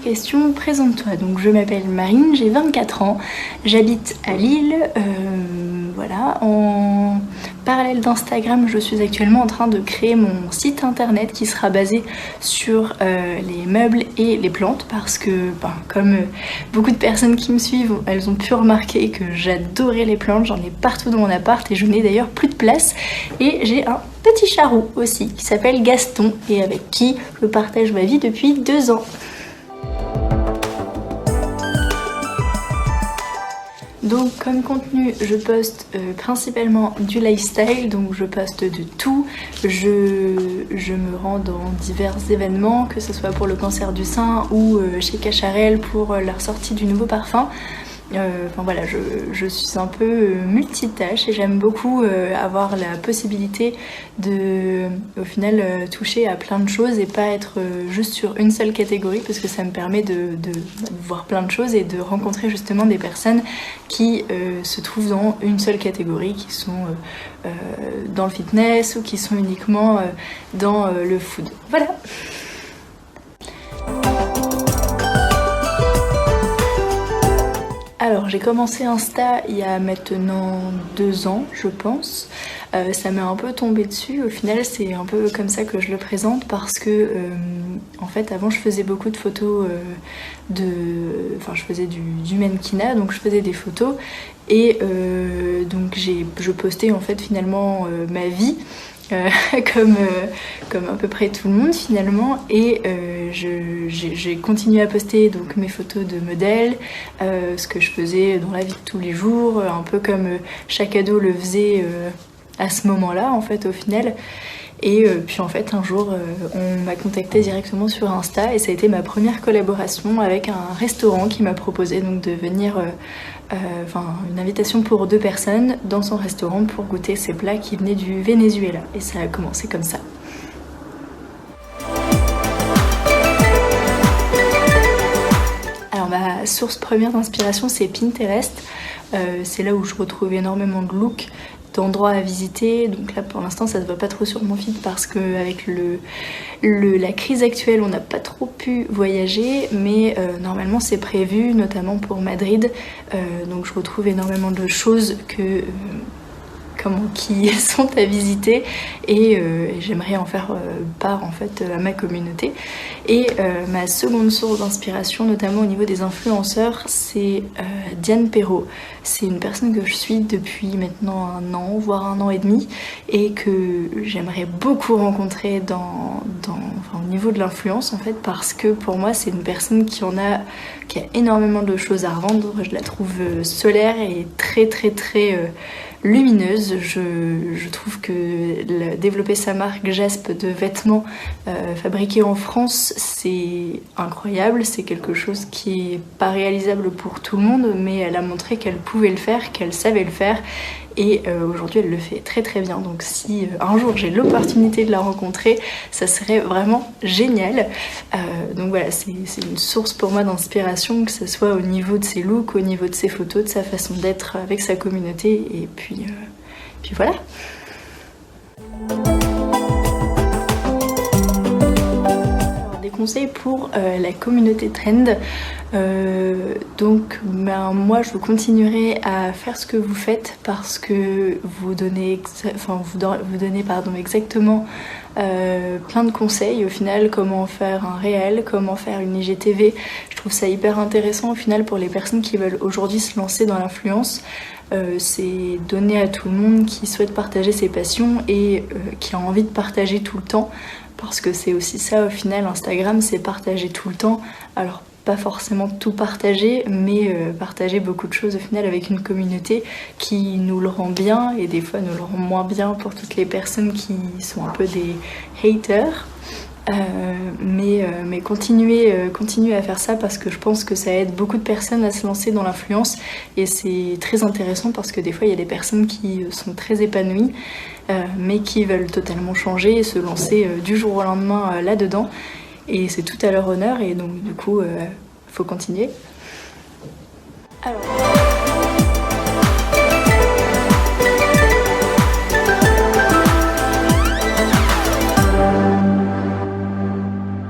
question, présente-toi. Donc je m'appelle Marine, j'ai 24 ans, j'habite à Lille, voilà. En parallèle d'Instagram, je suis actuellement en train de créer mon site internet qui sera basé sur les meubles et les plantes parce que, comme beaucoup de personnes qui me suivent, elles ont pu remarquer que j'adorais les plantes, j'en ai partout dans mon appart et je n'ai d'ailleurs plus de place. Et j'ai un petit charou aussi qui s'appelle Gaston et avec qui je partage ma vie depuis 2 ans. Donc comme contenu, je poste principalement du lifestyle, donc je poste de tout. Je me rends dans divers événements, que ce soit pour le cancer du sein ou chez Cacharel pour la sortie du nouveau parfum. Enfin voilà, je suis un peu multitâche et j'aime beaucoup avoir la possibilité de, au final, toucher à plein de choses et pas être juste sur une seule catégorie parce que ça me permet de voir plein de choses et de rencontrer justement des personnes qui se trouvent dans une seule catégorie, qui sont dans le fitness ou qui sont uniquement dans le food. Voilà. Alors j'ai commencé Insta il y a maintenant 2 ans je pense, ça m'est un peu tombé dessus, au final c'est un peu comme ça que je le présente parce que en fait avant je faisais beaucoup de photos je faisais du mannequinat, donc je faisais des photos et donc je postais en fait finalement ma vie. Comme à peu près tout le monde finalement et j'ai continué à poster donc mes photos de modèles, ce que je faisais dans la vie de tous les jours, un peu comme chaque ado le faisait à ce moment-là en fait au final. Et puis en fait un jour on m'a contacté directement sur Insta et ça a été ma première collaboration avec un restaurant qui m'a proposé donc de venir une invitation pour 2 personnes dans son restaurant pour goûter ses plats qui venaient du Venezuela et ça a commencé comme ça. Alors ma source première d'inspiration c'est Pinterest, c'est là où je retrouve énormément de looks, d'endroits à visiter, donc là pour l'instant ça se voit pas trop sur mon feed parce que avec la crise actuelle on n'a pas trop pu voyager mais normalement c'est prévu notamment pour Madrid, donc je retrouve énormément de choses qui sont à visiter et j'aimerais en faire part en fait à ma communauté. Et ma seconde source d'inspiration notamment au niveau des influenceurs c'est Diane Perrault. C'est une personne que je suis depuis maintenant 1 an voire 1 an et demi et que j'aimerais beaucoup rencontrer au niveau de l'influence en fait parce que pour moi c'est une personne qui a énormément de choses à revendre. Je la trouve solaire et très lumineuse. Je trouve que développer sa marque Jasp de vêtements fabriqués en France c'est incroyable, c'est quelque chose qui est pas réalisable pour tout le monde mais elle a montré qu'elle pouvait le faire, qu'elle savait le faire et aujourd'hui elle le fait très bien, donc si un jour j'ai l'opportunité de la rencontrer ça serait vraiment génial. Donc voilà, c'est une source pour moi d'inspiration, que ce soit au niveau de ses looks, au niveau de ses photos, de sa façon d'être avec sa communauté et puis voilà. Des conseils pour la communauté trend. Donc moi je continuerai à faire ce que vous faites parce que vous donnez exactement plein de conseils au final, comment faire un réel, comment faire une IGTV. Je trouve ça hyper intéressant au final pour les personnes qui veulent aujourd'hui se lancer dans l'influence. C'est donner à tout le monde qui souhaite partager ses passions et qui a envie de partager tout le temps, parce que c'est aussi ça au final, Instagram c'est partager tout le temps. Alors pas forcément tout partager, mais partager beaucoup de choses au final avec une communauté qui nous le rend bien et des fois nous le rend moins bien pour toutes les personnes qui sont un peu des haters. Mais continuez à faire ça parce que je pense que ça aide beaucoup de personnes à se lancer dans l'influence et c'est très intéressant parce que des fois il y a des personnes qui sont très épanouies mais qui veulent totalement changer et se lancer du jour au lendemain là-dedans et c'est tout à leur honneur et donc du coup faut continuer. Alors